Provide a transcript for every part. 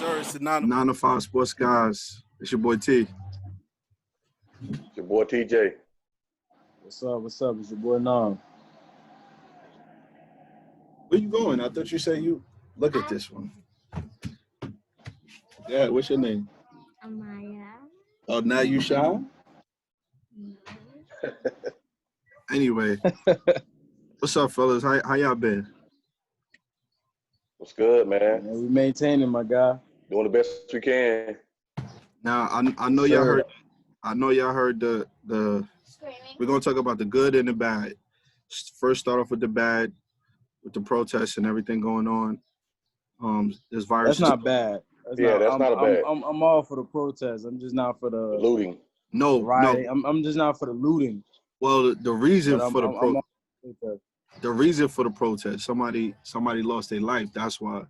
sir. It's the 9 to 5 Sports Guys. It's your boy T. It's your boy TJ. What's up? What's up? It's your boy Nam. Where you going? I thought you said you look at this one. Yeah, what's your name? Amaya. Oh, now you shy? Anyway, what's up, fellas? How y'all been? What's good, man? Yeah, we maintaining, my guy. Doing the best we can. Now I know y'all heard. I know y'all heard the. We're gonna talk about the good and the bad. First, start off with the bad, with the protests and everything going on. This virus. That's not bad. That's not a bad. I'm all for the protest. I'm just not for the looting. No, rioting. no. I'm just not for the looting. Well, the reason for the reason for the protest, somebody lost their life. That's why.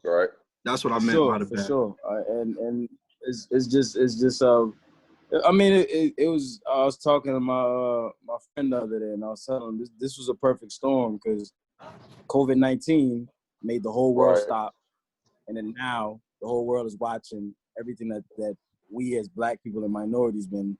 Right. That's what I meant by the bad. For sure. And it's just. I mean, it was. I was talking to my friend the other day, and I was telling him this was a perfect storm because COVID-19 made the whole world stop, and then now the whole world is watching everything that we as Black people and minorities been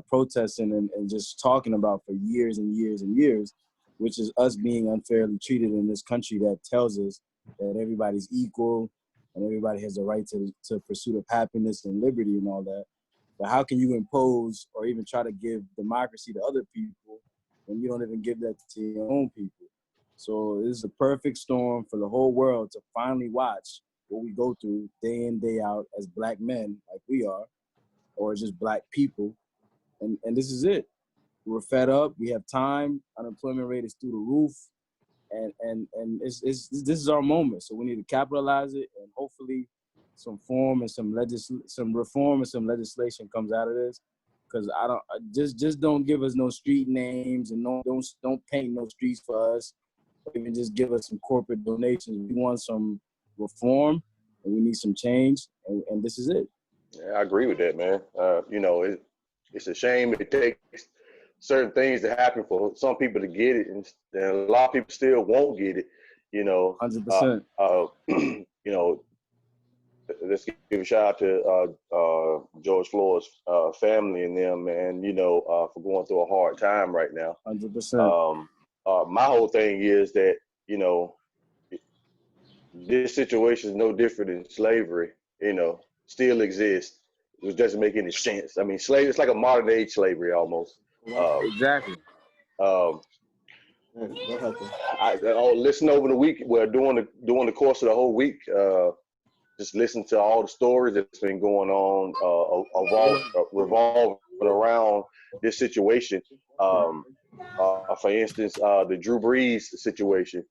protesting and just talking about for years and years and years, which is us being unfairly treated in this country that tells us that everybody's equal and everybody has the right to pursuit of happiness and liberty and all that. But how can you impose or even try to give democracy to other people when you don't even give that to your own people? So this is a perfect storm for the whole world to finally watch what we go through day in, day out as Black men, like we are, or just Black people. And this is it. We're fed up. We have time. Unemployment rate is through the roof. And this is our moment. So we need to capitalize it, and hopefully some form and some reform and some legislation comes out of this. Because just don't give us no street names and don't paint no streets for us. Even just give us some corporate donations. We want some reform and we need some change, and this is it. Yeah, I agree with that, man. It's a shame it takes certain things to happen for some people to get it, and a lot of people still won't get it. 100%. Let's give a shout out to George Floyd's family and them, man. For going through a hard time right now. 100%. My whole thing is that this situation is no different than slavery. Still exists. It doesn't make any sense. I mean, slavery, it's like a modern day slavery almost. Exactly. Listen over the week. Well, during the course of the whole week, just listen to all the stories that's been going on, revolving around this situation. For instance, the Drew Brees situation.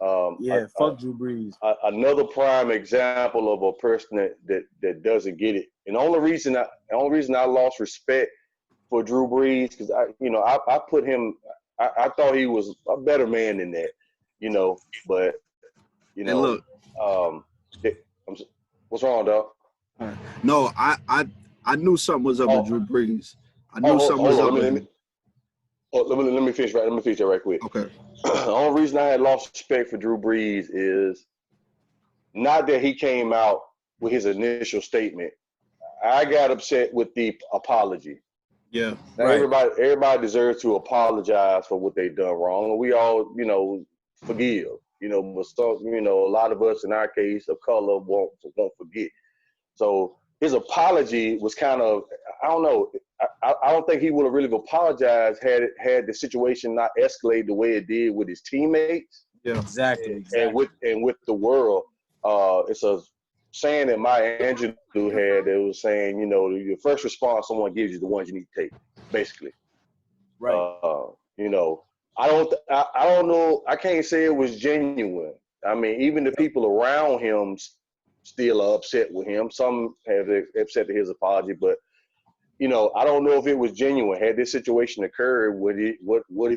Fuck Drew Brees. Another prime example of a person that doesn't get it. And the only reason I lost respect for Drew Brees because I put him. I thought he was a better man than that. But Hey, look. What's wrong, dog? No, I knew something was up with Drew Brees. I knew something was up with him. Let me finish that right quick. Okay. The only reason I had lost respect for Drew Brees is not that he came out with his initial statement. I got upset with the apology. Yeah. Now, everybody deserves to apologize for what they've done wrong. We all, forgive. But some, a lot of us in our case of color won't forget. So his apology was kind of, I don't know. I don't think he would have really apologized had the situation not escalated the way it did with his teammates. Yeah, exactly. And with the world. It's a saying that Maya Angelou had that was saying, your first response someone gives you the ones you need to take, basically. Right. I don't know. I can't say it was genuine. I mean, even the people around him still are upset with him. Some have accepted his apology, but I don't know if it was genuine. Had this situation occurred, would he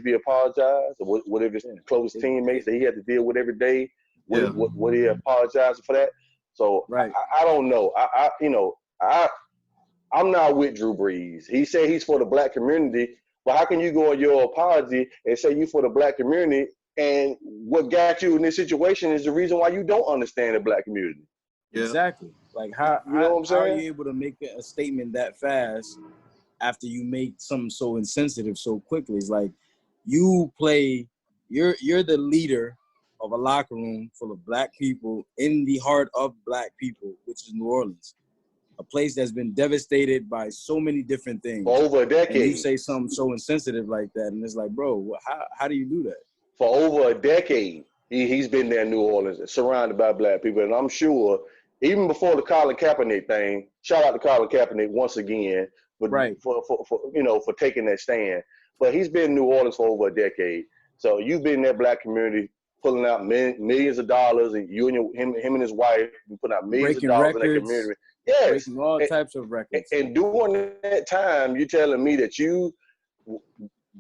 be apologized? Or would it be close teammates that he had to deal with every day? Would he apologize for that? So right. I don't know. I'm not with Drew Brees. He said he's for the Black community, but how can you go on your apology and say you for the Black community, and what got you in this situation is the reason why you don't understand the Black community? Yeah. Exactly. Like You know what I'm how are saying? you able to make a statement that fast after you make something so insensitive so quickly? It's like you're the leader of a locker room full of black people in the heart of black people, which is New Orleans, a place that's been devastated by so many different things. For over a decade. And you say something so insensitive like that, and it's like, bro, how do you do that? For over a decade, he's been there in New Orleans, surrounded by black people. And I'm sure, even before the Colin Kaepernick thing, shout out to Colin Kaepernick once again for for taking that stand. But he's been in New Orleans for over a decade. So you've been in that black community, pulling out millions of dollars, and him and his wife putting out millions breaking of dollars records, in that community. Yes, breaking all types of records. And during that time, you're telling me that you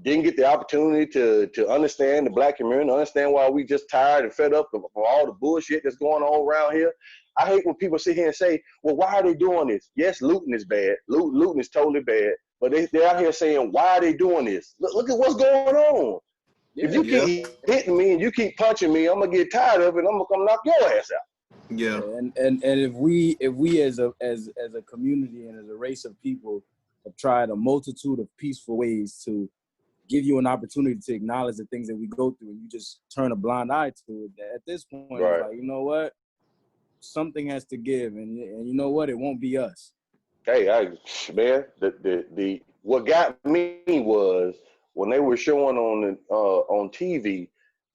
didn't get the opportunity to understand the black community, understand why we just tired and fed up of all the bullshit that's going on around here. I hate when people sit here and say, well, why are they doing this? Yes, looting is bad. Looting is totally bad. But they're out here saying, why are they doing this? Look at what's going on. Yeah, if you keep hitting me and you keep punching me, I'm going to get tired of it and I'm going to come knock your ass out. Yeah. And if we as a community and as a race of people have tried a multitude of peaceful ways to give you an opportunity to acknowledge the things that we go through, and you just turn a blind eye to it. At this point, It's like, you know what? Something has to give, and you know what? It won't be us. Hey, man, the what got me was when they were showing on TV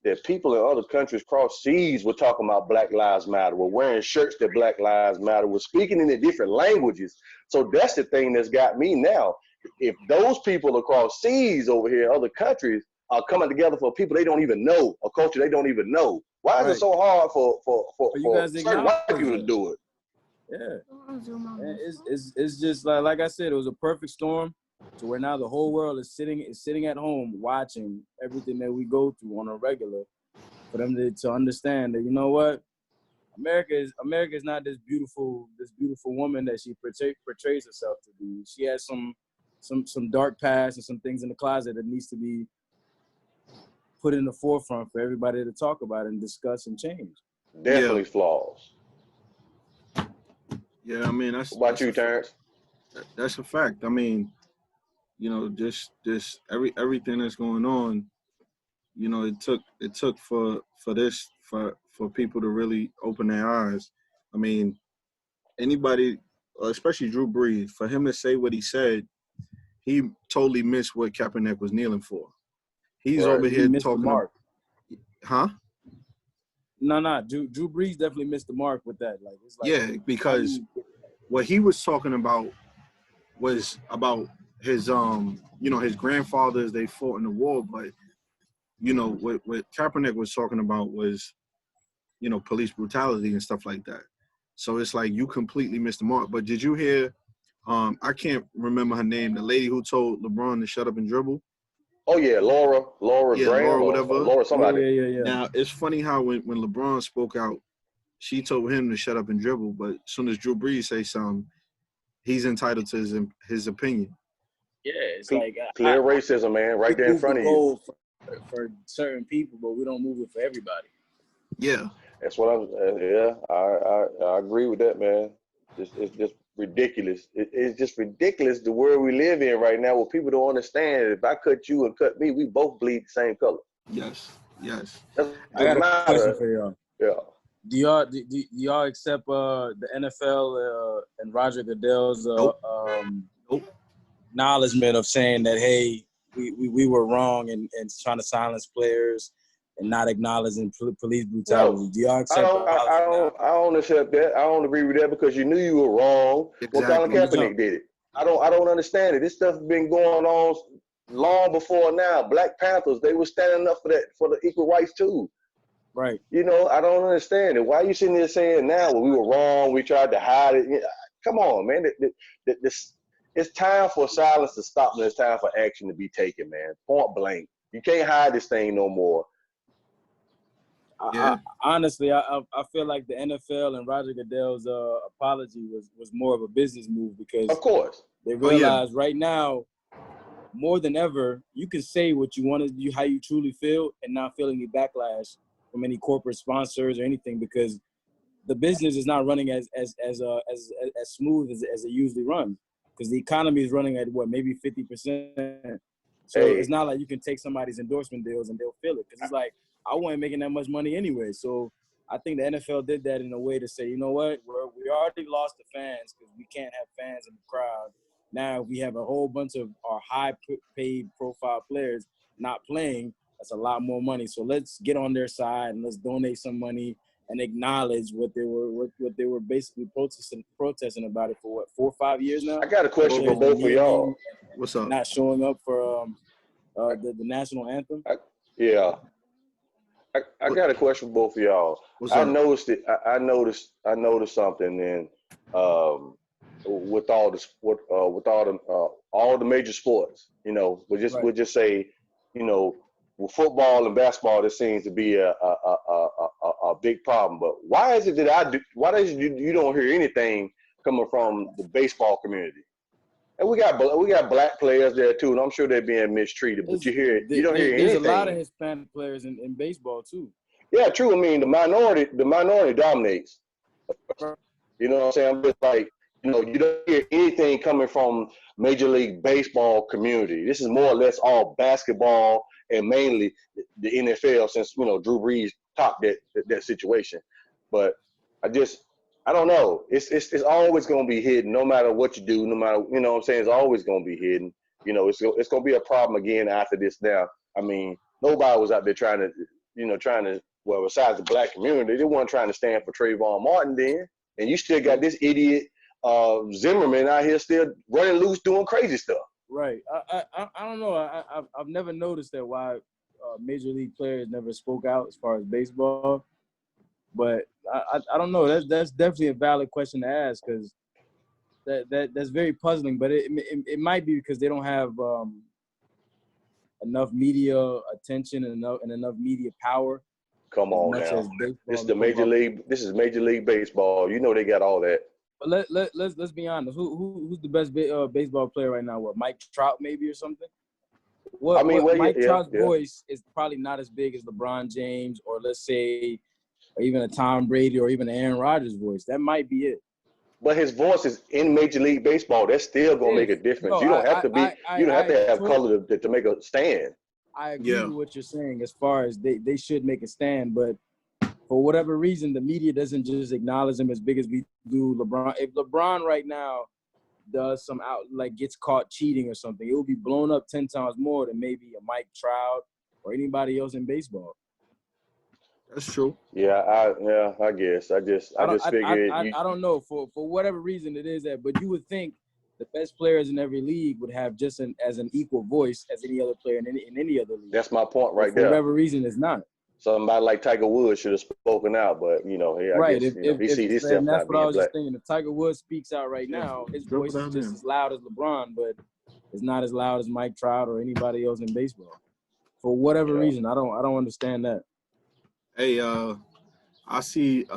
that people in other countries across seas were talking about Black Lives Matter, were wearing shirts that Black Lives Matter, were speaking in the different languages. So that's the thing that's got me now. If those people across seas over here in other countries are coming together for people they don't even know, a culture they don't even know, why is it so hard for you guys certain white people to do it? Yeah, it's just like I said, it was a perfect storm to where now the whole world is sitting at home watching everything that we go through on a regular, for them to understand that, you know what, America is not this beautiful woman that she portrays herself to be. She has some dark past and some things in the closet that needs to be put in the forefront for everybody to talk about and discuss and change. Definitely flaws. Yeah, I mean, that's. What about that's you, Terrence? That's a fact. I mean, you know, everything that's going on, you know, it took for people to really open their eyes. I mean, anybody, especially Drew Brees, for him to say what he said, he totally missed what Kaepernick was kneeling for. He's over here talking the mark. Huh? No. Drew Brees definitely missed the mark with that. Like, it's like, yeah, because what he was talking about was about his his grandfathers, they fought in the war, but you know what Kaepernick was talking about was, you know, police brutality and stuff like that. So it's like you completely missed the mark. But did you hear I can't remember her name, the lady who told LeBron to shut up and dribble? Oh yeah, Laura Graham, Laura whatever. Laura somebody. Yeah. Now it's funny how when LeBron spoke out, she told him to shut up and dribble, but as soon as Drew Brees say something, he's entitled to his opinion. Yeah, it's like clear racism, man, right there in front of you. For certain people, but we don't move it for everybody. Yeah, that's what I agree with that, man. It's just ridiculous. It's just ridiculous the world we live in right now, where people don't understand. If I cut you and cut me, we both bleed the same color. Yes. I got a question for y'all. Yeah. Do y'all accept the NFL and Roger Goodell's acknowledgement of saying that, hey, we were wrong and trying to silence players and not acknowledging police brutality? Do y'all accept I don't accept that. I don't agree with that, because you knew you were wrong when Colin Kaepernick did it. I don't understand it. This stuff has been going on long before now. Black Panthers, they were standing up for the equal rights too. Right. You know, I don't understand it. Why are you sitting there saying now, well, we were wrong, we tried to hide it? Come on, man. It's time for silence to stop, and it's time for action to be taken, man. Point blank. You can't hide this thing no more. Yeah. Honestly, I feel like the NFL and Roger Goodell's apology was more of a business move, because of course they realize right now, more than ever, you can say what you want to, how you truly feel, and not feel any backlash from any corporate sponsors or anything, because the business is not running as smooth as it usually runs, because the economy is running at what, maybe 50%. So it's not like you can take somebody's endorsement deals and they'll feel it, because it's like, I wasn't making that much money anyway. So I think the NFL did that in a way to say, you know what, we already lost the fans because we can't have fans in the crowd. Now we have a whole bunch of our high-paid profile players not playing. That's a lot more money. So let's get on their side and let's donate some money and acknowledge what they were basically protesting about it for, what, 4 or 5 years now? I got a question for both of y'all. What's up? Not showing up for the national anthem. I got a question for both of y'all. What's up? Noticed it. I noticed something in with all the major sports. You know, we'll just say, you know, with football and basketball, this seems to be a big problem. But why is it that you don't hear anything coming from the baseball community? And we got black players there too, and I'm sure they're being mistreated. But you don't hear anything. There's a lot of Hispanic players in baseball too. Yeah, true. I mean, the minority dominates. You know what I'm saying? I'm just like, you know, you don't hear anything coming from Major League Baseball community. This is more or less all basketball and mainly the NFL, since, you know, Drew Brees topped that situation. But I don't know. It's always going to be hidden, no matter what you do, no matter, you know what I'm saying? It's always going to be hidden. You know, it's going to be a problem again after this now. I mean, nobody was out there trying to, well, besides the black community, they weren't trying to stand for Trayvon Martin then. And you still got this idiot Zimmerman out here still running loose doing crazy stuff. Right. I don't know. I've never noticed that why major league players never spoke out as far as baseball. But I don't know. That's definitely a valid question to ask, because that's very puzzling. But it might be because they don't have enough media attention and enough media power. Come on now. This is Major League Baseball. You know they got all that. But let's be honest. Who's the best baseball player right now? What, Mike Trout maybe or something? Mike Trout's voice is probably not as big as LeBron James, or let's say, or even a Tom Brady, or even an Aaron Rodgers voice. That might be it. But his voice is in Major League Baseball. That's still gonna make a difference. You don't have to have color to make a stand. I agree with what you're saying as far as they should make a stand, but for whatever reason, the media doesn't just acknowledge him as big as we do LeBron. If LeBron right now does gets caught cheating or something, it will be blown up 10 times more than maybe a Mike Trout or anybody else in baseball. That's true. Yeah, I guess. I just figured. I don't know. For whatever reason it is that, but you would think the best players in every league would have just an equal voice as any other player in any other league. That's my point right there. For whatever reason, it's not. Somebody like Tiger Woods should have spoken out, but I guess he sees himself and that's not what I was black. just thinking. If Tiger Woods speaks out right now, his voice is just as loud as LeBron, but it's not as loud as Mike Trout or anybody else in baseball. For whatever reason, I don't understand that. Hey, I see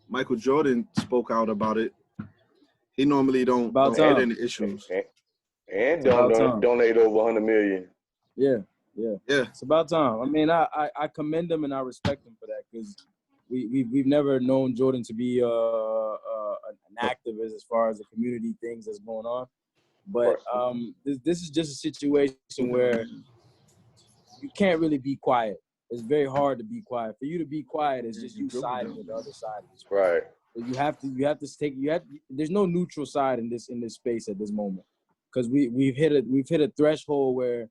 Michael Jordan spoke out about it. He normally don't have any issues. And donate over $100 million. Yeah. It's about time. I mean, I commend him and I respect him for that, because we've never known Jordan to be an activist as far as the community things that's going on. But this is just a situation where you can't really be quiet. It's very hard to be quiet. For you to be quiet is just you siding with the other side. Right. You have to there's no neutral side in this space at this moment, because we've hit a threshold where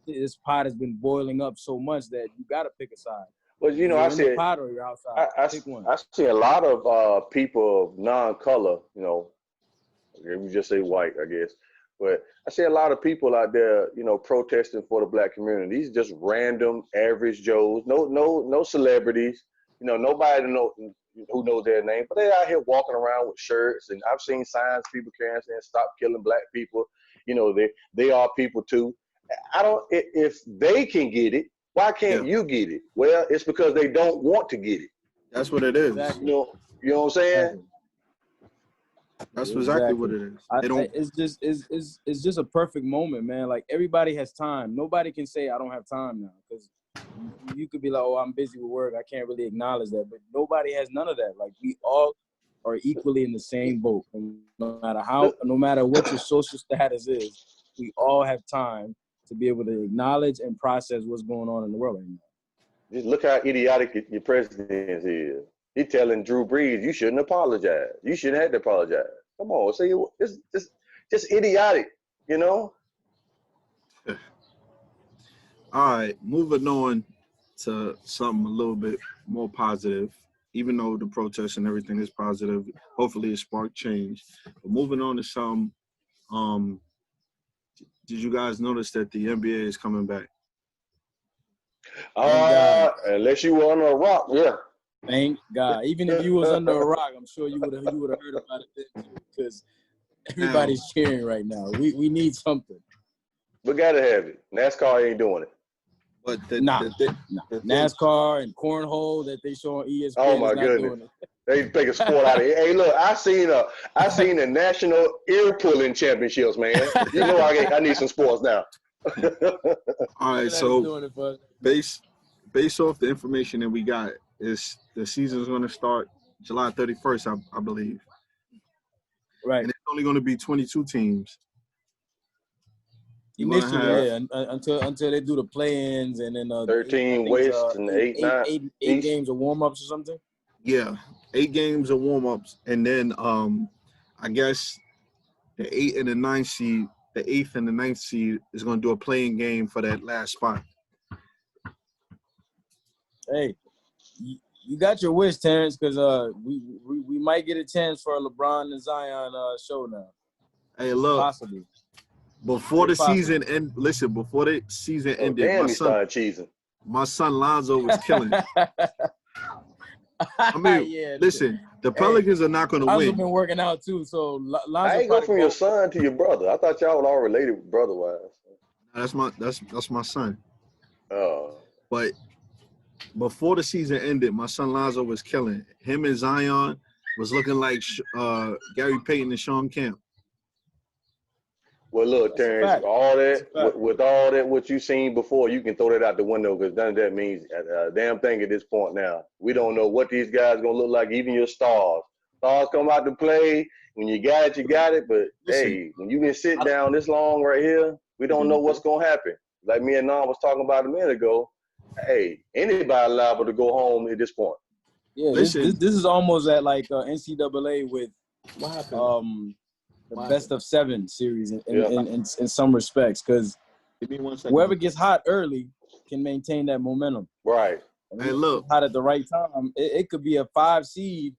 this pot has been boiling up so much that you got to pick a side. Well, you're in the pot or you're outside. Pick one. I see a lot of people of non-color. We just say white, I guess. But I see a lot of people out there, protesting for the black community. These are just random, average Joes. No celebrities. Nobody who knows their name. But they're out here walking around with shirts, and I've seen signs people carrying saying "Stop killing black people." They are people too. If they can get it, why can't you get it? Well, it's because they don't want to get it. That's what it is. Exactly. You know what I'm saying? That's exactly what it is. It's just a perfect moment, man. Like, everybody has time. Nobody can say I don't have time now, because you could be like, oh, I'm busy with work. I can't really acknowledge that. But nobody has none of that. Like, we all are equally in the same boat. No matter what your social status is, we all have time to be able to acknowledge and process what's going on in the world right now. Just look how idiotic your president is. He's telling Drew Brees, you shouldn't apologize. You shouldn't have to apologize. Come on, say it's just idiotic, you know? All right, moving on to something a little bit more positive. Even though the protests and everything is positive, hopefully it sparked change. But moving on to some, did you guys notice that the NBA is coming back? Unless you were under a rock, yeah. Thank God. Even if you was under a rock, I'm sure you would have heard about it then too, because everybody's cheering right now. We need something. We gotta have it. NASCAR ain't doing it. But NASCAR and cornhole that they show on ESPN. Oh my goodness, they take a sport out of it. Hey, look, I seen the national ear pulling championships, man. You know I need some sports now. All right, so based off the information that we got, is the season is going to start July 31st, I believe. Right, and it's only going to be 22 teams. Until they do the play-ins and then 13 West and 8 games of warm-ups or something. Yeah, 8 games of warm-ups, and then I guess the 8th and the 9th seed is going to do a playing game for that last spot. Hey, you got your wish, Terrence, because we might get a chance for a LeBron and Zion show now. Hey, look. Possibly. Before the season ended, my son Lonzo was killing. I mean, listen, the Pelicans are not going to win. Lonzo been working out too, so Lonzo. I ain't go from your son to your brother. I thought y'all were all related brother-wise. That's my son. Oh. But before the season ended, my son Lonzo was killing. Him and Zion was looking like Gary Payton and Sean Kemp. Well, look, Terrence, with all that what you seen before, you can throw that out the window because none of that means a damn thing at this point now. We don't know what these guys are going to look like, even your stars. Stars come out to play. When you got it, you got it. But, hey, when you been sitting down this long right here, we don't know what's going to happen. Like me and Nam was talking about a minute ago, hey, anybody liable to go home at this point. Yeah, this is almost at like NCAA with what happened? The best of 7 series in some respects, because whoever gets hot early can maintain that momentum. Right. Hey, look, hot at the right time. It could be a 5 seed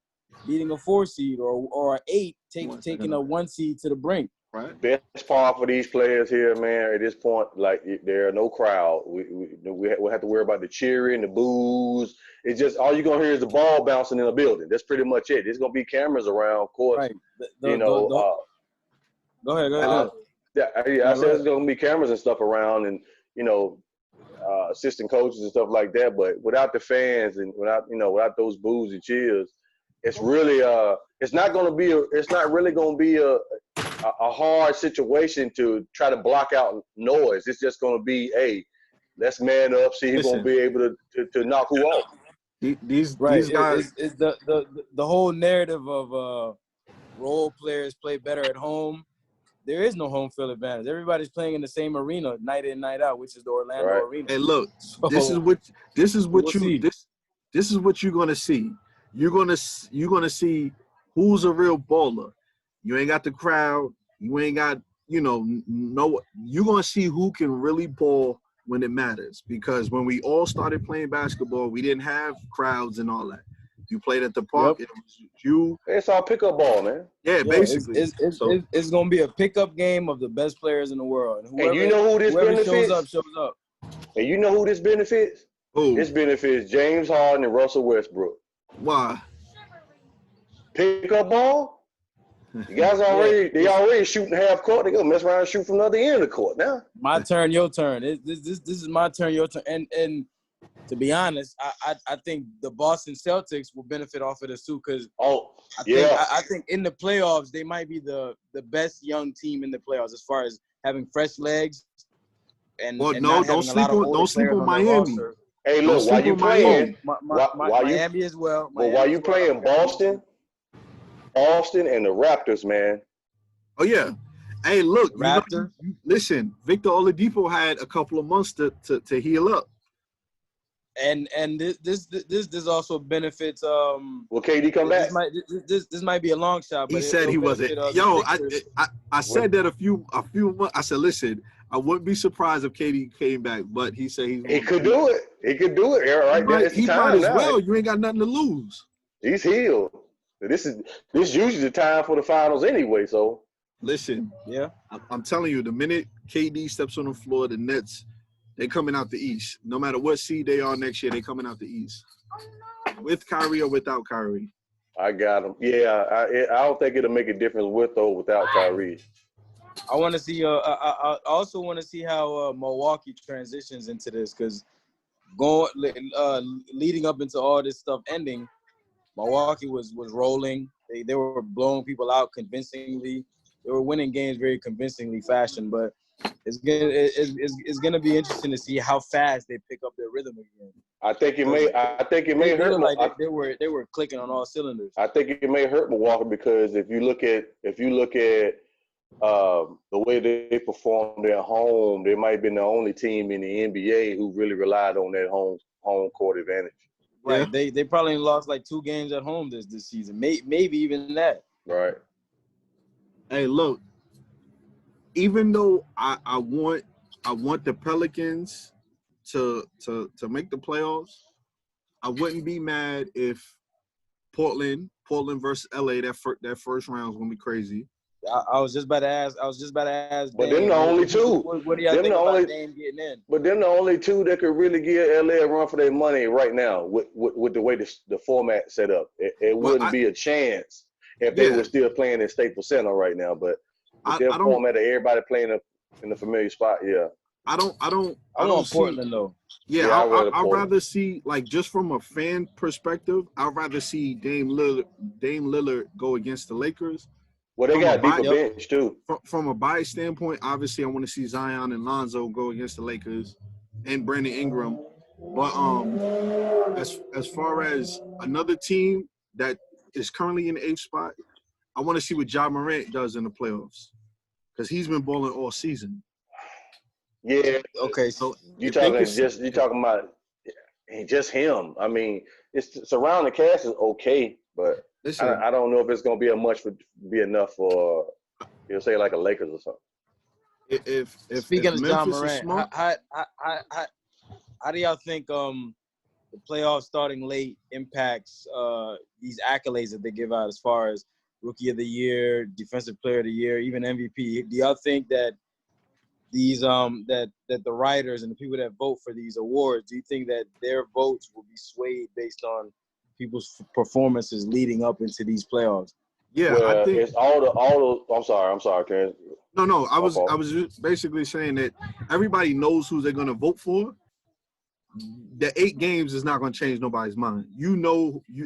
beating a 4 seed, or an 8 taking a 1 seed to the brink. Right. Best part for these players here, man. At this point, like there are no crowd. We have to worry about the cheering, the boos. It's just all you're gonna hear is the ball bouncing in a building. That's pretty much it. There's gonna be cameras around, of course. Right. Go ahead. I said there's gonna be cameras and stuff around, and assistant coaches and stuff like that. But without the fans and without those boos and cheers, it's really it's not really gonna be a hard situation to try to block out noise. It's just gonna be, hey, let's man up, see who's gonna be able to knock who off. These guys, it's the whole narrative of role players play better at home. There is no home field advantage. Everybody's playing in the same arena night in, night out, which is the Orlando arena. Hey, look, this is what you're gonna see. You're gonna see who's a real baller. You ain't got the crowd. You ain't got you're gonna see who can really ball when it matters. Because when we all started playing basketball, we didn't have crowds and all that. You played at the park. Yep. It was you. It's all pickup ball, man. Yeah, basically. It's going to be a pickup game of the best players in the world. And you know who this benefits? Shows up. And you know who this benefits? Who? This benefits James Harden and Russell Westbrook. Why? Pickup ball? You guys already shooting half court. They're going to mess around and shoot from the other end of the court now. My turn, your turn. This is my turn, your turn. And to be honest, I think the Boston Celtics will benefit off of this too, because I think in the playoffs they might be the best young team in the playoffs as far as having fresh legs. And don't sleep on Miami. Hey, Don't look, while sleep you on Miami. playing, while you Miami as well. but while Miami you as well. playing Boston and the Raptors, man. Oh yeah. Hey, look, The Raptors. listen, Victor Oladipo had a couple of months to heal up. And this also benefits. Will KD come back? This might be a long shot, but He said he wasn't. benefit, Yo, the Sixers. I said that a few months. I said, listen, I wouldn't be surprised if KD came back, but he said He could do it. He could do it. Right there, it's the He might time as now. well. You ain't got nothing to lose. He's healed. This usually the time for the finals anyway. So listen, yeah, I'm telling you, the minute KD steps on the floor, the Nets, they coming out the East. No matter what seed they are next year, they coming out the East. With Kyrie or without Kyrie. I got him. Yeah, I don't think it'll make a difference with or without Kyrie. I want to see. I also want to see how Milwaukee transitions into this because leading up into all this stuff ending, Milwaukee was rolling. They were blowing people out convincingly. They were winning games very convincingly fashion, but it's gonna be interesting to see how fast they pick up their rhythm again. I think it may hurt. Like they were clicking on all cylinders. I think it may hurt Milwaukee because if you look at the way they performed at home, they might have been the only team in the NBA who really relied on that home court advantage. Right. Yeah. They probably lost like 2 games at home this season. Maybe even that. Right. Hey, look. Even though I want the Pelicans to make the playoffs, I wouldn't be mad if Portland versus LA that first round is gonna be crazy. I was just about to ask. But them the only two. What do y'all think about Dame getting in? But them the only two that could really give LA a run for their money right now with the way the format set up. It wouldn't be a chance if they were still playing in Staples Center right now. But with their format of everybody playing in the familiar spot, yeah. I don't Portland though. Yeah, I'd rather see, like, just from a fan perspective, I'd rather see Dame Lillard go against the Lakers. Well, they got a deeper bench too. From a bias standpoint, obviously, I want to see Zion and Lonzo go against the Lakers, and Brandon Ingram. But as far as another team that is currently in the 8th spot, I want to see what Ja Morant does in the playoffs because he's been balling all season. Yeah. Okay. So you talking about just him? I mean, it's surrounding cast is okay, but listen, I don't know if it's gonna be enough for say like a Lakers or something. Speaking of Ja Morant, how do y'all think the playoffs starting late impacts these accolades that they give out as far as Rookie of the Year, Defensive Player of the Year, even MVP? Do y'all think that these that the writers and the people that vote for these awards, do you think that their votes will be swayed based on people's performances leading up into these playoffs? Yeah, well, I think it's all the. I'm sorry, Ken. No, I was just basically saying that everybody knows who they're gonna vote for. The 8 games is not gonna change nobody's mind. In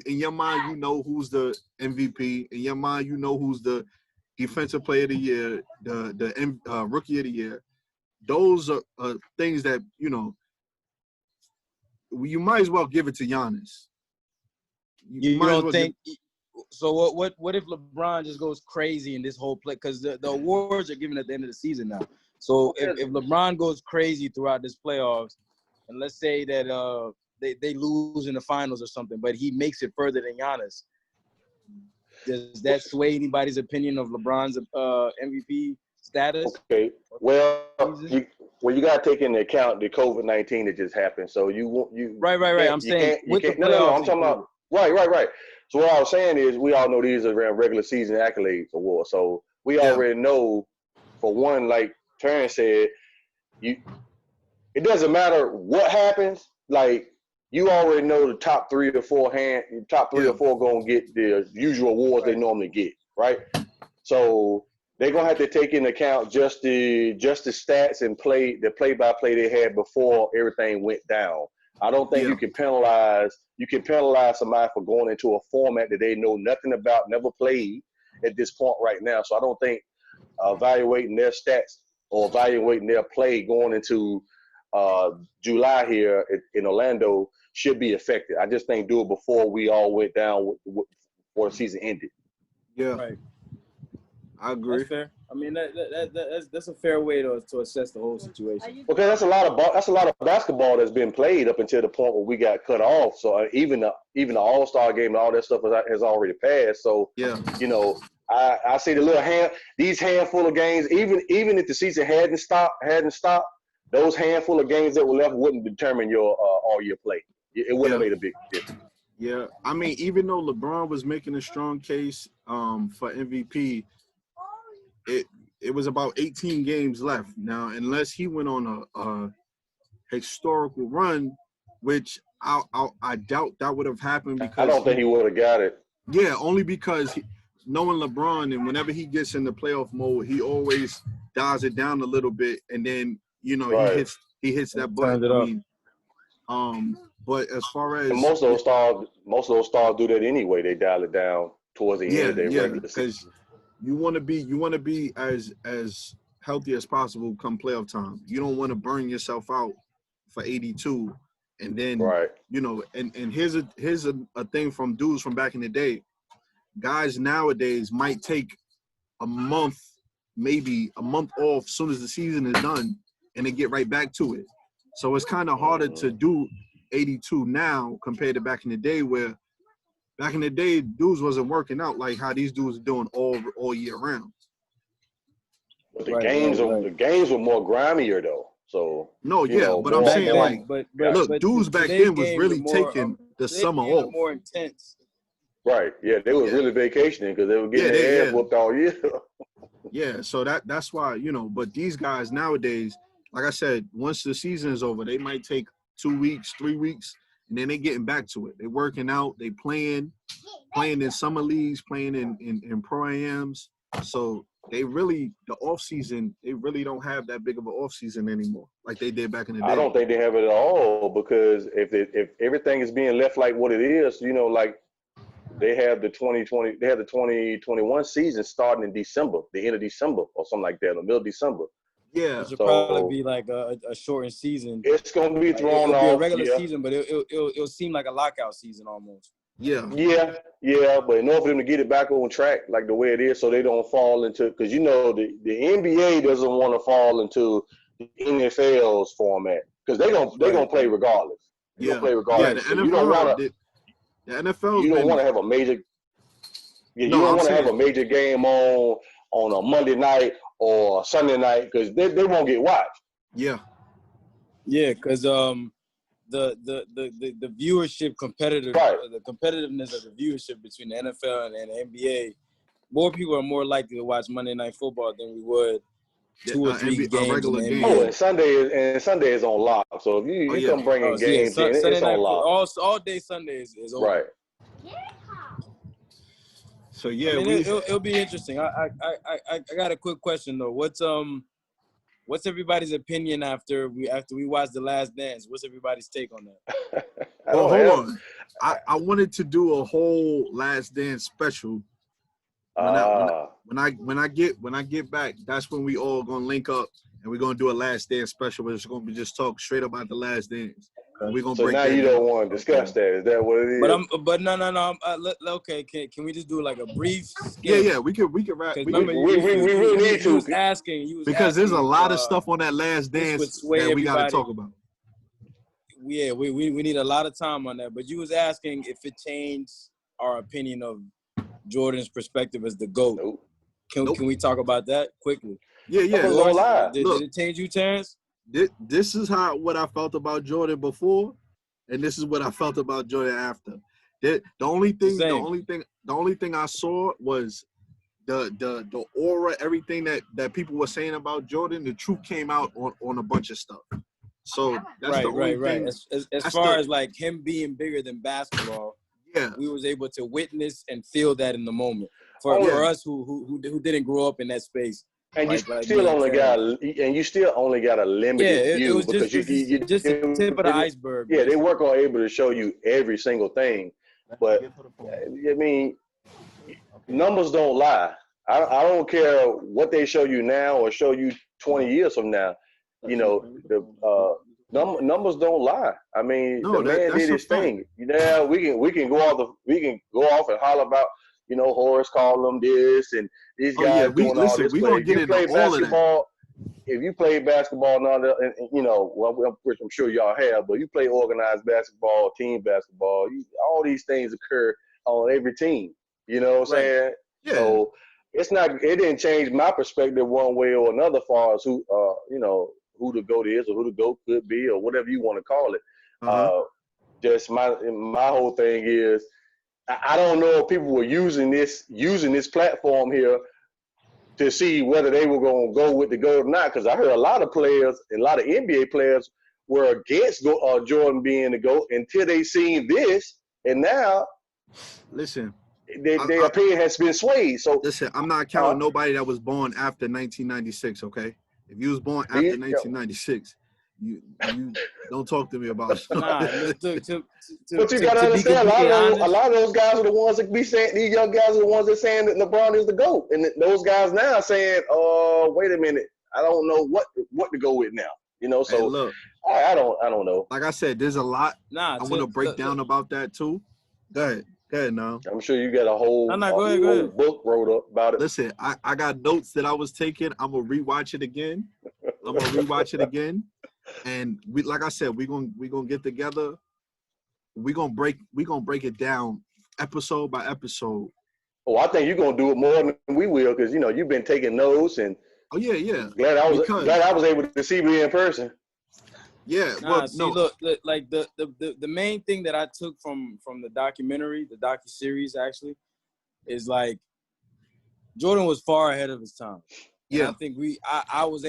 your mind, you know who's the MVP. In your mind, you know who's the Defensive Player of the Year, the Rookie of the Year. Those are things that, you might as well give it to Giannis. You don't think so? What if LeBron just goes crazy in this whole play? Because the awards are given at the end of the season now. So if LeBron goes crazy throughout this playoffs, and let's say that they lose in the finals or something, but he makes it further than Giannis, does that sway anybody's opinion of LeBron's MVP status? Okay. Well, you got to take into account the COVID-19 that just happened. So right. I'm saying with the playoffs. I'm talking about right. So what I was saying is we all know these are regular season accolades awards. So we already know, for one, like Terrence said, it doesn't matter what happens. Like, you already know the top 3 or 4 gonna get the usual awards they normally get, right? So they're gonna have to take into account just the stats and the play-by-play they had before everything went down. I don't think you can penalize somebody for going into a format that they know nothing about, never played at this point right now. So I don't think evaluating their stats or evaluating their play going into July here in Orlando should be affected. I just think do it before we all went down before the season ended. Yeah, Right. I agree. That's fair. I mean, that's a fair way to assess the whole situation. Because that's a lot of basketball that's been played up until the point where we got cut off. So even the All-Star game and all that stuff has already passed. So Yeah, I see these handful of games. Even if the season hadn't stopped, those handful of games that were left wouldn't determine your all-year play. It wouldn't have made a big difference. yeah. I mean, even though LeBron was making a strong case for MVP, it was about 18 games left. Now, unless he went on a historical run, which I doubt that would have happened because I don't think he would have got it. Yeah, only because knowing LeBron, and whenever he gets in the playoff mode, he always dials it down a little bit, and then Right. he hits that button. Turns it I up. mean, but as far as And most of those stars do that anyway. They dial it down towards the end of their regular season. you want to be as healthy as possible come playoff time. You don't want to burn yourself out for 82, and then Right. And here's a thing from dudes from back in the day. Guys nowadays might take maybe a month off as soon as the season is done, and then get right back to it. So it's kind of harder to do 82 now compared to back in the day, where back in the day dudes wasn't working out like how these dudes are doing all year round. But the games were more grimier though. So no, yeah, but I'm saying look, dudes back then was really taking the summer off. More intense. Right. Yeah, they were really vacationing because they were getting their ass whooped all year. Yeah, so that's why, but these guys nowadays, like I said, once the season is over, they might take 2 weeks, 3 weeks, and then they getting back to it. They working out, they playing in summer leagues, playing in pro-AMs. So they really, the off season, they really don't have that big of an off season anymore, like they did back in the day. I don't think they have it at all, because if everything is being left like what it is, like they have the 2021 season starting in December, the end of December or something like that, in the middle of December. Yeah, it should probably be like a shortened season. It's gonna be thrown off. It'll be a regular season, but it'll seem like a lockout season almost. Yeah. But in order for them to get it back on track like the way it is, so they don't fall into, because the NBA doesn't want to fall into the NFL's format, because they're gonna play regardless. Yeah, play regardless. Yeah, the NFL, you don't want the NFL. You don't want to have a major. Yeah, you don't want to have a major game on a Monday night or Sunday night, because they won't get watched. Yeah. Yeah, because the viewership the competitiveness of the viewership between the NFL and the NBA, more people are more likely to watch Monday Night Football than we would 2 or 3 games in the NBA. Oh, and Sunday is on lock. So if you come bringing games in, it's on lock. All day Sunday is over. Right. So yeah, it'll be interesting. I got a quick question though. What's everybody's opinion after we watch The Last Dance? What's everybody's take on that? Well, hold on. I wanted to do a whole Last Dance special. When I get back, that's when we all gonna link up and we're gonna do a Last Dance special. It's gonna be just talk straight about The Last Dance. We're gonna break now you don't want to discuss that. Is that what it is? But no. Okay, can we just do like a brief? Yeah. We could wrap. We really need to. You was asking because there's a lot of stuff on that Last Dance that we gotta talk about. Yeah, we need a lot of time on that. But you was asking if it changed our opinion of Jordan's perspective as the GOAT. Nope. Can we talk about that quickly? Yeah. Did it change you, Terrence? This is what I felt about Jordan before, and this is what I felt about Jordan after. The only thing I saw was the aura, everything that people were saying about Jordan. The truth came out on a bunch of stuff. So that's the only thing. As far as like him being bigger than basketball, we was able to witness and feel that in the moment. For us who didn't grow up in that space. And you still only got a limited view, because you just the tip of the iceberg. Yeah, they weren't able to show you every single thing, but I mean, numbers don't lie. I don't care what they show you now or show you 20 years from now. The Numbers don't lie. I mean, No, the man that's did a his fact. thing. Yeah, we can go off and holler about, Horace called them this and these Oh yeah, guys doing all this. we But gonna if get you into play all of that. basketball, which I'm sure y'all have, but you play organized basketball, team basketball, all these things occur on every team. You know what I'm saying? Yeah. So it didn't change my perspective one way or another as far as who the GOAT is or who the GOAT could be or whatever you want to call it. Just my whole thing is I don't know if people were using this platform here to see whether they were going to go with the GOAT or not, because I heard a lot of players, a lot of NBA players were against Jordan being the GOAT until they seen this, and now Listen, their opinion has been swayed. So listen, I'm not counting nobody that was born after 1996. Okay, if you was born after 1996, you don't talk to me about. Nah, but you gotta understand, a lot of those guys are the ones that be saying, these young guys are the ones that saying that LeBron is the GOAT, and those guys now are saying, wait a minute, I don't know what to go with now. So hey, look, I don't know. Like I said, there's a lot I want to break down about that too. Go ahead now. I'm sure you got a whole book wrote up about it. Listen, I got notes that I was taking. I'm gonna rewatch it again. And like I said, we're gonna get together. We're gonna break it down episode by episode. Oh, I think you're gonna do it more than we will, because you've been taking notes, and glad I was able to see me in person. Yeah, look, like the main thing that I took from the documentary, the docuseries actually, is like Jordan was far ahead of his time. And I think I was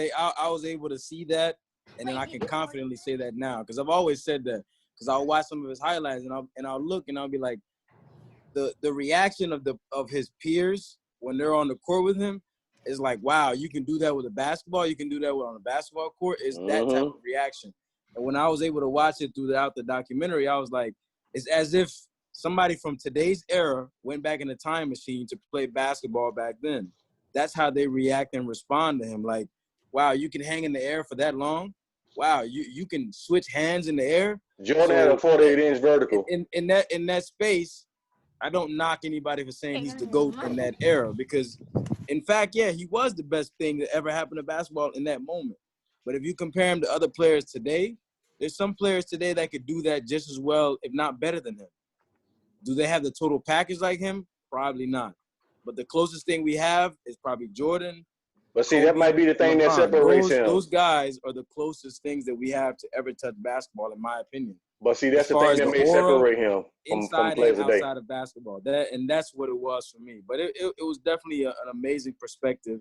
able to see that, and then I can confidently say that now, because I've always said that, because I'll watch some of his highlights and I'll look and I'll be like, the reaction of his peers when they're on the court with him is like, wow, you can do that with a basketball, you can do that on a basketball court, is that type of reaction. And when I was able to watch it throughout the documentary, I was like, it's as if somebody from today's era went back in the time machine to play basketball back then. That's how they react and respond to him. Like, wow, you can hang in the air for that long? Wow, you can switch hands in the air? Jordan had a 48-inch vertical. In that space, I don't knock anybody for saying he's the GOAT in that era, because, in fact, he was the best thing that ever happened to basketball in that moment. But if you compare him to other players today, there's some players today that could do that just as well, if not better than him. Do they have the total package like him? Probably not. But the closest thing we have is probably Jordan. But see, that might be the thing that separates him. Those guys are the closest things that we have to ever touch basketball, in my opinion. But see, that's the thing that may separate him from players today. Outside of basketball. That's what it was for me. But it was definitely an amazing perspective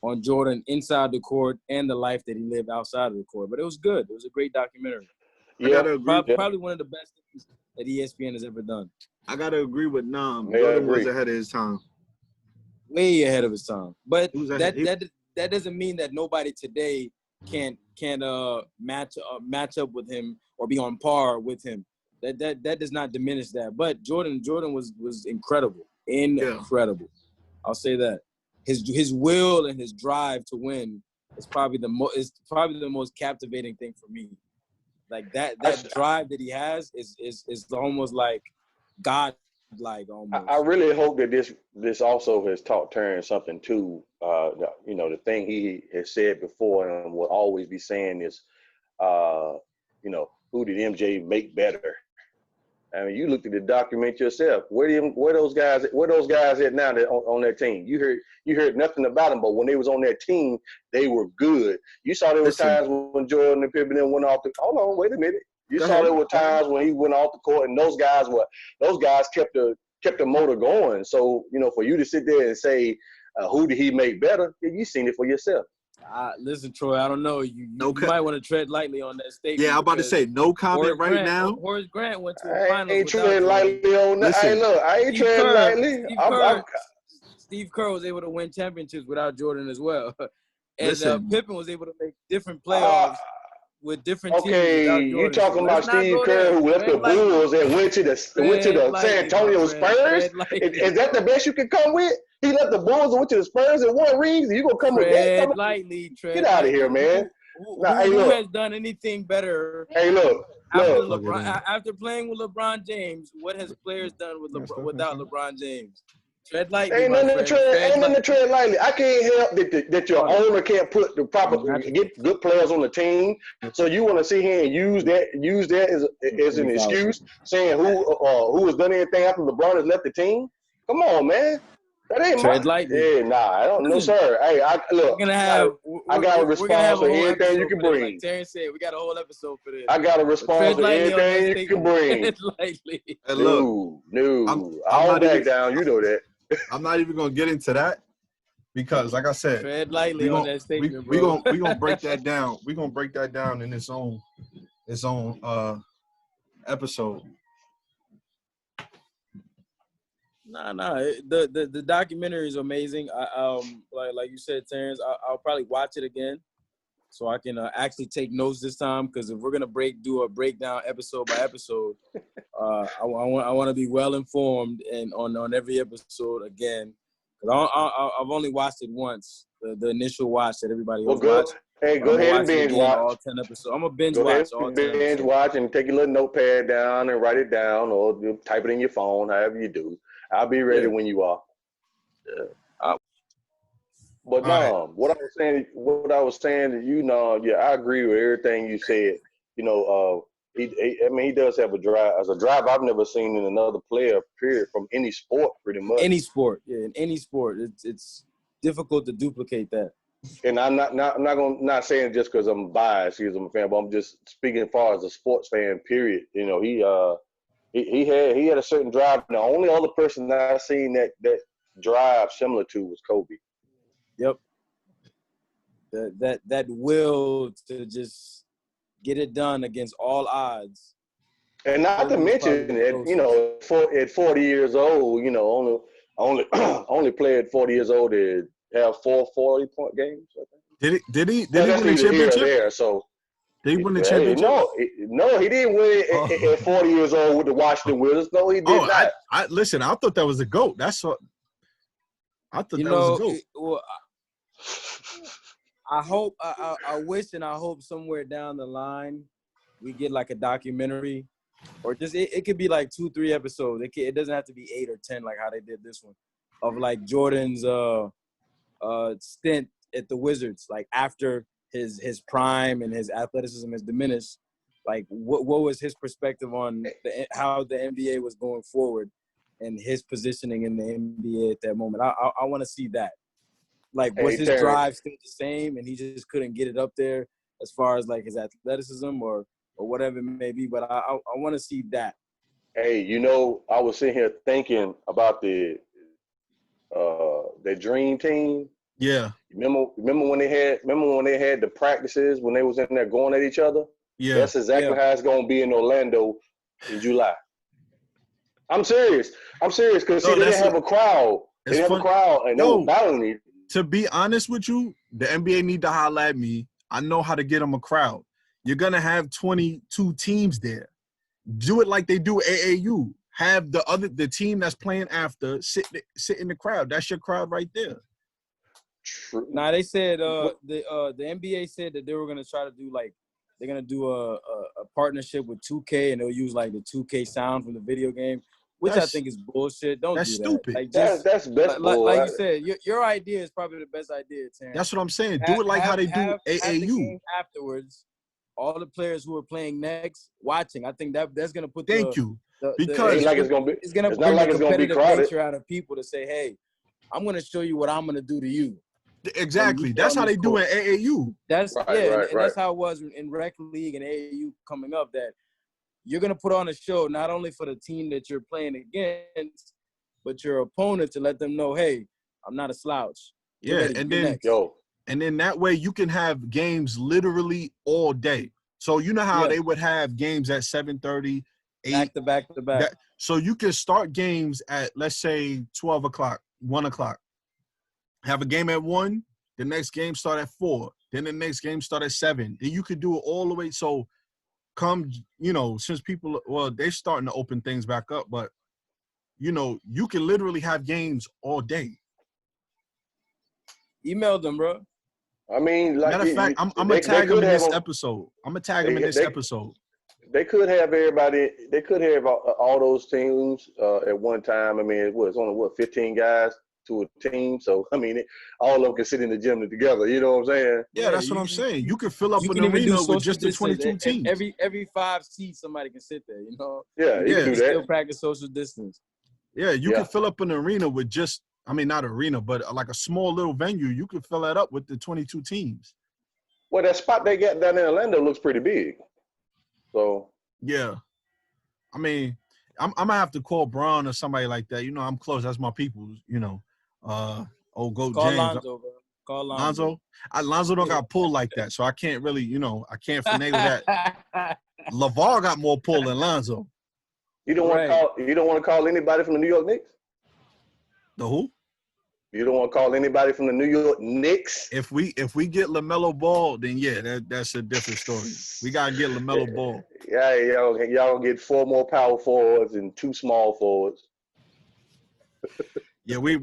on Jordan inside the court and the life that he lived outside of the court. But it was good. It was a great documentary. Yeah, probably one of the best things that ESPN has ever done. I gotta agree with Nam. Jordan was ahead of his time. Way ahead of his time. But that doesn't mean that nobody today can't match up with him or be on par with him. That does not diminish that. But Jordan was incredible. Incredible. I'll say that. His will and his drive to win is probably the most captivating thing for me. Like that drive that he has is almost like God-like almost. I really hope that this also has taught Terrence something too. The thing he has said before and will always be saying is, who did MJ make better? I mean, you looked at the document yourself. Where those guys at now that on that team? You heard nothing about them, but when they was on that team, they were good. You saw there were times when Jordan and Pippen went off the. Hold on, wait a minute. You saw there were times when he went off the court, and those guys kept the motor going. So for you to sit there and say, who did he make better? You seen it for yourself. Listen, Troy, I don't know. You might want to tread lightly on that statement. Yeah, I'm about to say no comment now. Horace Grant went to the finals. I ain't treading lightly on that. Hey, look, I ain't treading lightly. Steve Kerr was able to win championships without Jordan as well. And Pippen was able to make different playoffs with different teams. Okay, you talking about Steve Kerr who left the Bulls and went to the San Antonio Spurs? Is that the best you can come with? He left the Bulls and went to the Spurs and won rings, and you gonna come with that? Lightly, Get out of here, man. look. has done anything better? Hey, look. After playing with LeBron James, what has players done without LeBron James? Tread lightly, Ain't my nothing friend. to tread lightly. I can't help that your owner can't put the proper get good players on the team. So you want to sit here and use that as an excuse, saying who has done anything after LeBron has left the team? Come on, man. That ain't tread lightly. Yeah, nah, I don't know, sir. Hey, I got a response for anything you can bring. Like Terrence said, we got a whole episode for this. I got a response for anything you can bring. Tread lightly. Hey, look, no, I'll back down. You know that. I'm not even gonna get into that because, like I said, tread lightly on that statement, bro. We gonna break that down. We gonna break that down in its own episode. Nah. The documentary is amazing. Like you said, Terrence, I'll probably watch it again, so I can actually take notes this time. Because if we're gonna do a breakdown episode by episode, I want to be well informed and on every episode again. Because I've only watched it once, the initial watch that everybody else watched. Hey, go ahead and binge watch all 10 episodes. I'm a binge watch all 10 binge watch and take your little notepad down and write it down, or type it in your phone, however you do. I'll be ready when you are. Yeah. But no, what I was saying, I agree with everything you said. He does have a drive. As a drive, I've never seen in another player, period, from any sport, pretty much. Any sport, in any sport, it's difficult to duplicate that. And I'm not saying it just because I'm biased, because I'm a fan, but I'm just speaking as far as a sports fan, period. He had a certain drive. The only other person that I've seen that drive similar to was Kobe. Yep. That will to just get it done against all odds. And not to mention at 40 years old, only play at 40 years old to have 4 40-point games. I think. Did he win the championship? Did he win the championship? No, he didn't win at 40 years old with the Washington Wizards. No, he did not. Listen, I thought that was a GOAT. That's what I thought was a GOAT. Well, I hope, I wish and I hope somewhere down the line we get like a documentary, or just it could be like 2-3 episodes. It doesn't have to be 8 or 10 like how they did this one, of like Jordan's stint at the Wizards, like after his prime and his athleticism has diminished. Like what was his perspective on how the NBA was going forward and his positioning in the NBA at that moment. I want to see that. Like, was his drive still the same and he just couldn't get it up there as far as like his athleticism or whatever it may be? But I want to see that. Hey, I was sitting here thinking about the dream team. Yeah. Remember when they had the practices when they was in there going at each other? Yeah. That's exactly how it's gonna be in Orlando in July. I'm serious because they didn't have a crowd. They didn't have a crowd and they were battling it. To be honest with you, the NBA need to holler at me. I know how to get them a crowd. You're gonna have 22 teams there. Do it like they do AAU. Have the team that's playing after sit in the crowd. That's your crowd right there. True. Now they said the NBA said that they were gonna try to do they're gonna do a partnership with 2K and they'll use like the 2K sound from the video game, which I think is bullshit. Don't do that. That's stupid. Like, that's best. Like you said, your idea is probably the best idea, Terrence. That's what I'm saying. Do it like how they do AAU. The game afterwards, all the players who are playing next watching. I think that's gonna put because it's gonna bring a competitive nature out of people to say, hey, I'm gonna show you what I'm gonna do to you. Exactly. That's how they do in AAU. That's that's how it was in Rec League and AAU coming up, that you're going to put on a show not only for the team that you're playing against, but your opponent, to let them know, hey, I'm not a slouch. And then that way you can have games literally all day. So you know how they would have games at 7:30, 8. Back to back. So you can start games at, let's say, 12 o'clock, 1 o'clock. Have a game at 1, the next game start at 4, then the next game start at 7. Then you could do it all the way. So since they're starting to open things back up, but, you can literally have games all day. Email them, bro. I mean, like Matter of fact, I'm gonna tag him in this episode. I'm gonna tag him in this episode. They could have everybody. They could have all those teams at one time. I mean, it's only 15 guys to a team. So I mean, all of them can sit in the gym together. You know what I'm saying? Yeah, that's what I'm saying. You can fill up an arena with just the 22 teams. Every 5 seats, somebody can sit there. You know? Yeah, you can do that. Still practice social distance. Yeah, you can fill up an arena with just. I mean, not arena, but like a small little venue. You can fill that up with the 22 teams. Well, that spot they got down in Orlando looks pretty big. So yeah, I mean, I'm gonna have to call Braun or somebody like that. You know, I'm close. That's my people. You know, Goat call James. Lonzo, bro. Call Lonzo. Lonzo don't got pull like that, so I can't really, I can't finagle that. LeVar got more pull than Lonzo. You don't want to call anybody from the New York Knicks? The who? You don't want to call anybody from the New York Knicks? If we get LaMelo Ball, then yeah, that's a different story. We gotta get LaMelo Ball. Yeah, y'all get 4 more power forwards and 2 small forwards. Yeah, we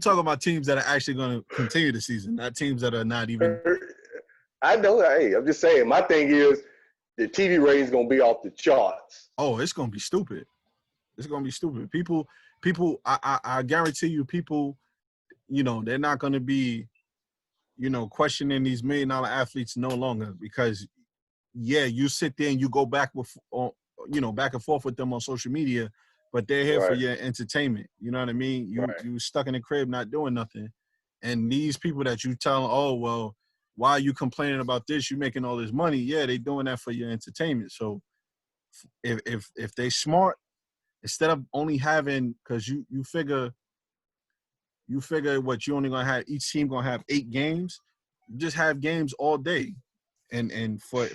talking about teams that are actually going to continue the season, not teams that are not even. I know. Hey, I'm just saying. My thing is the TV ratings gonna be off the charts. Oh, it's gonna be stupid. It's gonna be stupid. People. I guarantee you, people. They're not going to be, questioning these $1 million athletes no longer because, yeah, you sit there and you go back back and forth with them on social media, but they're here for your entertainment. You know what I mean? You stuck in the crib not doing nothing, and these people that you tell, oh well, why are you complaining about this? You making all this money? Yeah, they doing that for your entertainment. So if they smart, instead of only having, because you figure. You figure what you only gonna have, each team gonna have 8 games. You just have games all day, and for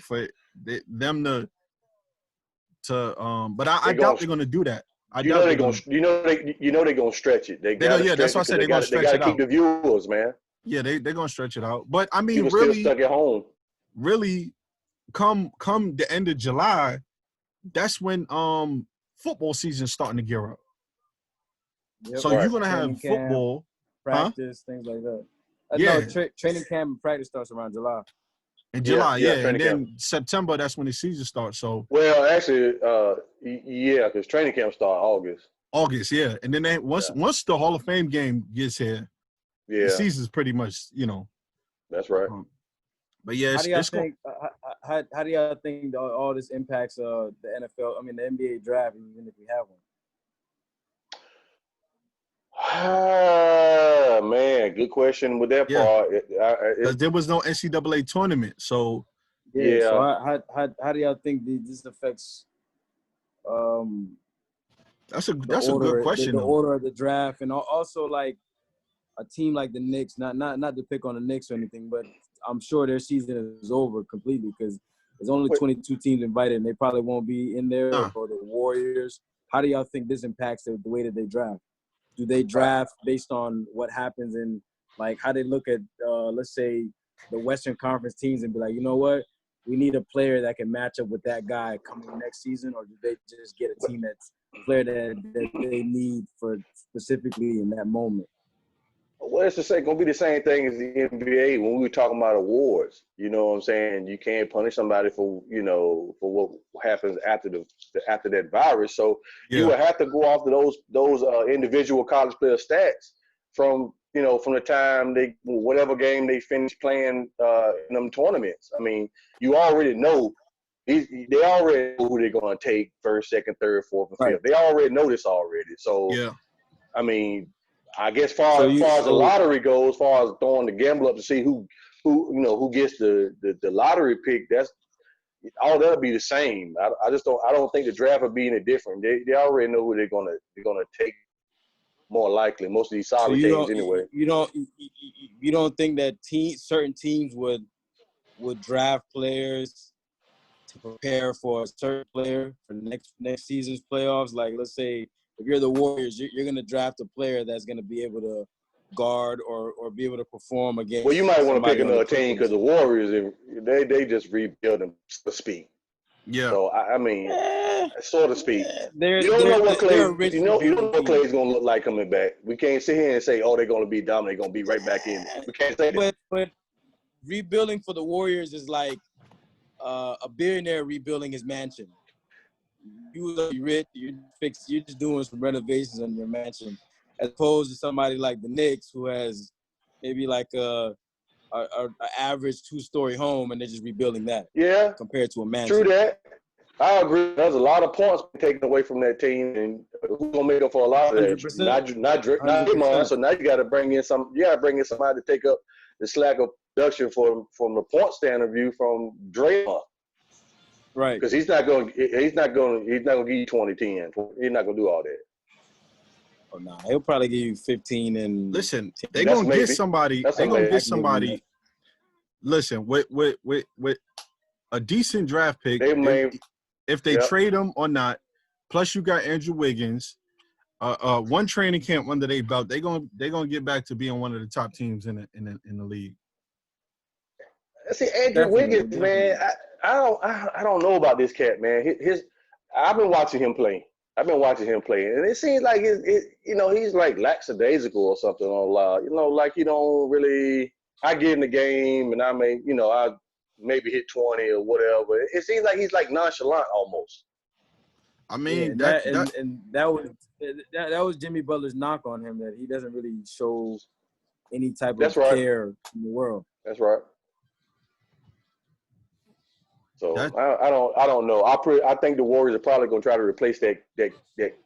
them to but I doubt they're gonna do that. They're gonna stretch it. That's why I said they're gonna stretch it out. They gotta keep the viewers, man. Yeah, they're gonna stretch it out. But I mean, people really still stuck at home. Really, come the end of July, that's when football season's starting to gear up. Yep. So you're gonna have football, practice, things like that. No, training camp and practice starts around July. In July, and then camp. September, that's when the season starts. So actually, because training camp starts August. August, yeah, and then once the Hall of Fame game gets here, the season's pretty much, That's right. But yeah, how do y'all think all this impacts the NFL? I mean, the NBA draft, even if we have one. Man, good question with that part. Because there was no NCAA tournament, so So how do y'all think this affects? That's a good question. The order of the draft, and also like a team like the Knicks. Not to pick on the Knicks or anything, but I'm sure their season is over completely because there's only 22 teams invited, and they probably won't be in there. Or the Warriors. How do y'all think this impacts the way that they draft? Do they draft based on what happens in, like, how they look at, let's say, the Western Conference teams and be like, you know what, we need a player that can match up with that guy coming next season, or do they just get a team that's a player that they need for specifically in that moment? Well, it's going to be the same thing as the NBA when we were talking about awards. You know what I'm saying? You can't punish somebody for for what happens after that virus. So you would have to go off to those individual college player stats from the time whatever game they finish playing in them tournaments. I mean, you already know they already know who they're going to take first, second, third, fourth, and fifth. They already know this already. So I mean, I guess as far as the lottery goes, as far as throwing the gamble up to see who gets the lottery pick, that's all that'll be the same. I don't think the draft will be any different. They already know who they're gonna take more likely. Most of these solid teams anyway. You don't think that certain teams would draft players to prepare for a certain player for next season's playoffs? Like, let's say, if you're the Warriors, you're going to draft a player that's going to be able to guard or be able to perform against. Well, you might want to pick another team because the Warriors, they just rebuild them, so to speak. Yeah. So I mean, so to speak. You don't know what Clay's going to look like coming back. We can't sit here and say, oh, they're going to be dominant. They're going to be right back in. We can't say that. But rebuilding for the Warriors is like a billionaire rebuilding his mansion. You are rich, you're just doing some renovations on your mansion, as opposed to somebody like the Knicks who has maybe like a average 2-story home and they're just rebuilding that. Yeah, compared to a mansion. True that. I agree. There's a lot of points taken away from that team, and who's gonna make up for a lot of that? 100%. Not Draymond. So now you got to bring in some. You got to bring in somebody to take up the slack of production from the point stand of view from Draymond. Right. Because he's not going to give you 20-10. He's not going to do all that. Oh no, he'll probably give you 15 and. Listen, they're gonna get somebody. They're gonna get somebody. Listen, with a decent draft pick, if they trade him or not. Plus, you got Andrew Wiggins. One training camp under their belt, they're gonna get back to being one of the top teams in the league. See, Andrew Wiggins, man, I don't know about this cat, man. I've been watching him play. And it seems like he's like lackadaisical or something on a lot. Like he don't really. I get in the game and I maybe hit 20 or whatever. It seems like he's like nonchalant almost. I mean, that was Jimmy Butler's knock on him, that he doesn't really show any type of care in the world. That's right. So I don't know. I think the Warriors are probably going to try to replace that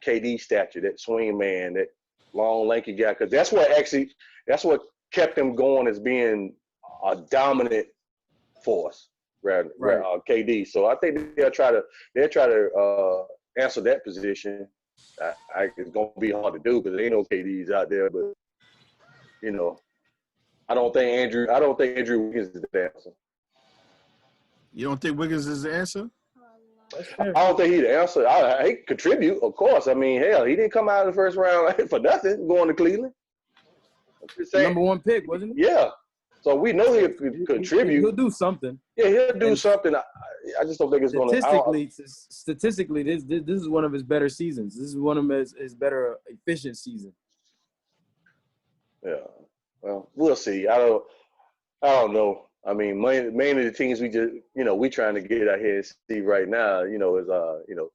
KD statue, that swing man, that long lanky guy, because that's what kept them going as being a dominant force, right. KD. So I think they'll try to answer that position. It's going to be hard to do because there ain't no KDs out there, but I don't think Andrew Wiggins is the answer. You don't think Wiggins is the answer? I don't think he's the answer. He contribute, of course. I mean, hell, he didn't come out of the first round for nothing going to Cleveland. Number 1 pick, wasn't he? Yeah. So we know he'll contribute. He'll do something. Yeah, he'll do something. I just don't think it's going to. Statistically, this is one of his better seasons. This is one of his better efficient seasons. Yeah. Well, we'll see. I don't know. I mean, mainly the teams we just, we trying to get out here and see right now, is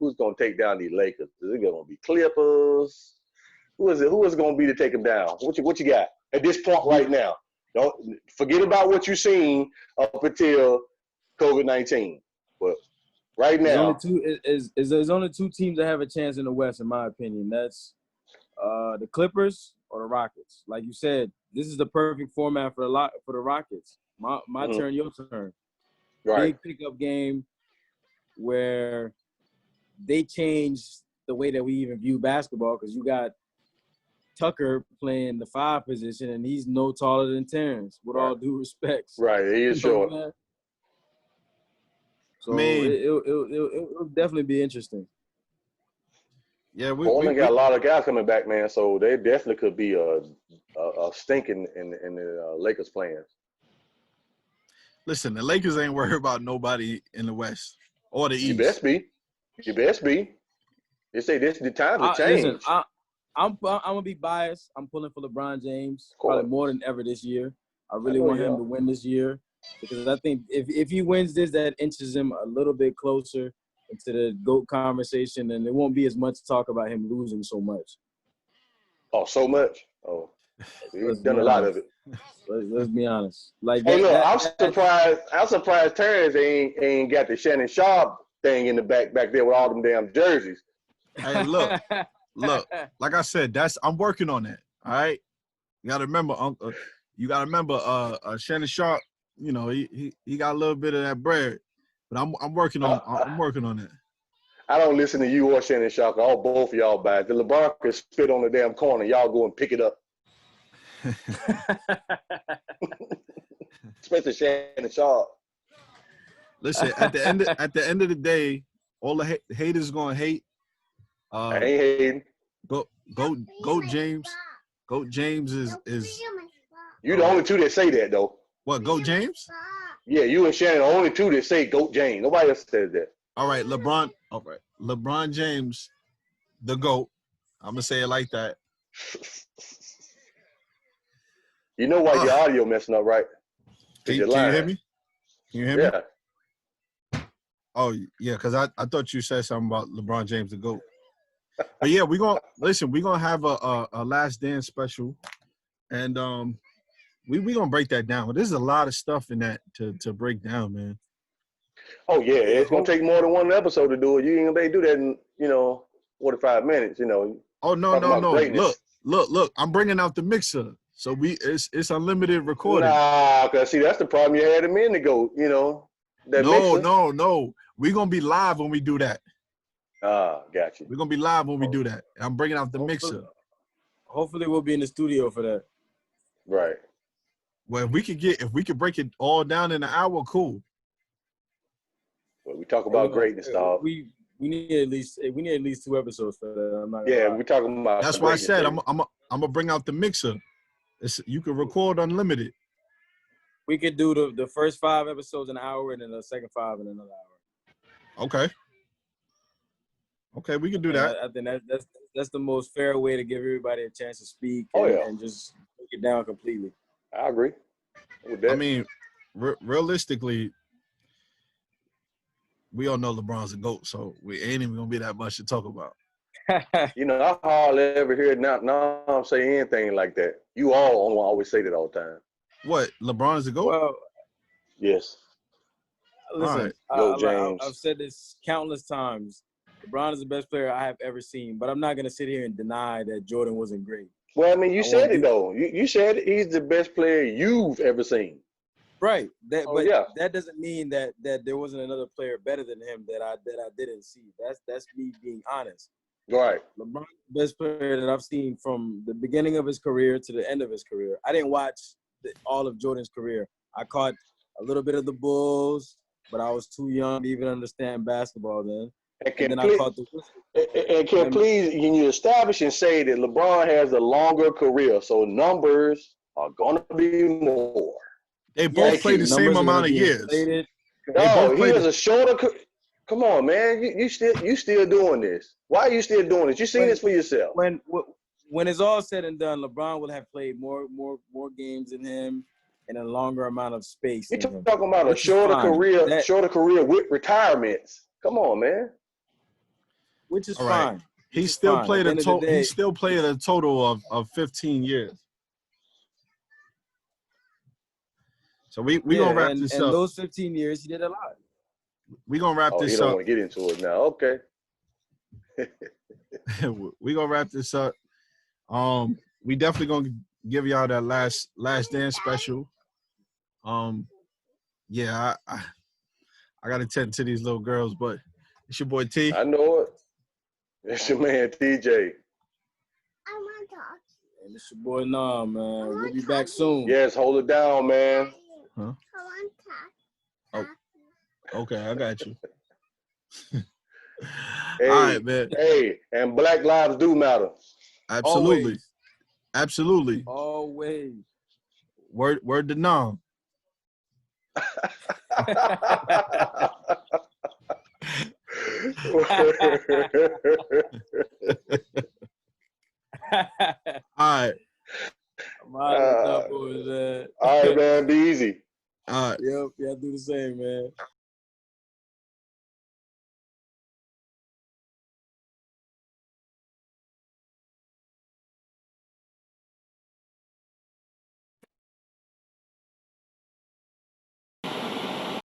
who's going to take down these Lakers? Is it going to be Clippers? Who is it? Who is it going to be to take them down? What you got at this point right now? Don't forget about what you've seen up until COVID-19. But right now, there's only 2 teams that have a chance in the West, in my opinion. That's the Clippers or the Rockets. Like you said, this is the perfect format for the Rockets. My turn, your turn. Right. Big pickup game where they changed the way that we even view basketball, because you got Tucker playing the 5 position and he's no taller than Terrence, with all due respect. Right, he is short. So it'll definitely be interesting. Yeah, we got a lot of guys coming back, man. So they definitely could be a stink in the Lakers' plans. Listen, the Lakers ain't worried about nobody in the West or the East. You best be. They say this is the time to change. Listen, I'm gonna be biased. I'm pulling for LeBron James probably more than ever this year. I really want him to win this year, because I think if he wins this, that inches him a little bit closer into the GOAT conversation, and there won't be as much talk about him losing so much. Oh, so much? Oh, he's done a lot of it. Let's be honest. Like, hey, look, I'm surprised Terrence ain't got the Shannon Sharp thing in the back there with all them damn jerseys. Hey, look, like I said, I'm working on that. All right, you got to remember, Shannon Sharp. He got a little bit of that bread, but I'm working on that. I don't listen to you or Shannon Sharp. Both of y'all bad. The LeBron can spit on the damn corner. Y'all go and pick it up. Especially Shannon Sharp. Listen, at the end of the day, all the haters gonna hate. I ain't hating. Go James. Goat James is. You the only 2 that say that though. What, Goat James? Yeah, you and Shannon are the only 2 that say Goat James. Nobody else says that. All right, LeBron. All right, LeBron James, the GOAT. I'm gonna say it like that. You know why your audio messing up, right? 'Cause Can you're you hear lying. me? Can you hear me? Yeah. Oh yeah, because I thought you said something about LeBron James the GOAT. But yeah, we're gonna have a last dance special, and we gonna break that down. There's a lot of stuff in that to break down, man. Oh yeah, Yeah, it's gonna take more than one episode to do it. You ain't gonna be able to do that in 45 minutes. Oh no, Talk no, about no. greatness. Look. I'm bringing out the mixer, so it's unlimited recording. Nah, cause see that's the problem you had a minute ago. That mixer. No. We're gonna be live when we do that. Got you. We're gonna be live when we do that. And I'm bringing out the mixer. Hopefully we'll be in the studio for that. Right. Well, if we could break it all down in an hour, cool. Well, we talk about greatness, dog. We need at least 2 episodes for that. I'm not gonna Yeah, lie. we talking about. That's why I greatness, said baby. I'm gonna bring out the mixer. You can record unlimited. We could do the first 5 episodes in an hour and then the second 5 in another hour. Okay, we can do that. I think that's the most fair way to give everybody a chance to speak and just break it down completely. I agree with that. I mean, realistically, we all know LeBron's a GOAT, so we ain't even gonna be that much to talk about. I hardly ever hear now I'm saying anything like that. You all always say that all the time. What? LeBron is a GOAT? Well, yes. Listen, Go, James. I've said this countless times. LeBron is the best player I have ever seen, but I'm not gonna sit here and deny that Jordan wasn't great. Well, I mean, you said it though. You said he's the best player you've ever seen. Right. That doesn't mean that there wasn't another player better than him that I didn't see. That's me being honest. Right. LeBron is the best player that I've seen from the beginning of his career to the end of his career. I didn't watch all of Jordan's career. I caught a little bit of the Bulls, but I was too young to even understand basketball then. And then I caught the And can you establish and say that LeBron has a longer career, so numbers are gonna be more. They both played the same amount of years. No, he has a shorter. Come on, man. You still doing this? Why are you still doing this? You seen this for yourself. When it's all said and done, LeBron will have played more games than him in a longer amount of space. You're talking about a shorter career with retirements. Come on, man. Which is all fine. Right. He still played a total of 15 years. So we gonna wrap this up. And those 15 years, he did a lot. We gonna wrap this you up. don't want to get into it now. Okay. We gonna wrap this up. We definitely gonna give y'all that last dance special. Yeah, I gotta tend to these little girls, but it's your boy T. I know it. It's your man TJ. I want to talk. And it's your boy Nam, man. We'll be back soon. Yes, hold it down, man. Huh? I want to talk. Oh, okay, I got you. Hey, all right, man. Hey, and Black Lives do matter. Absolutely. Always. Absolutely. Always. Word to Nam. All right. All right, man. Be easy. All right. Yep. Y'all do the same, man.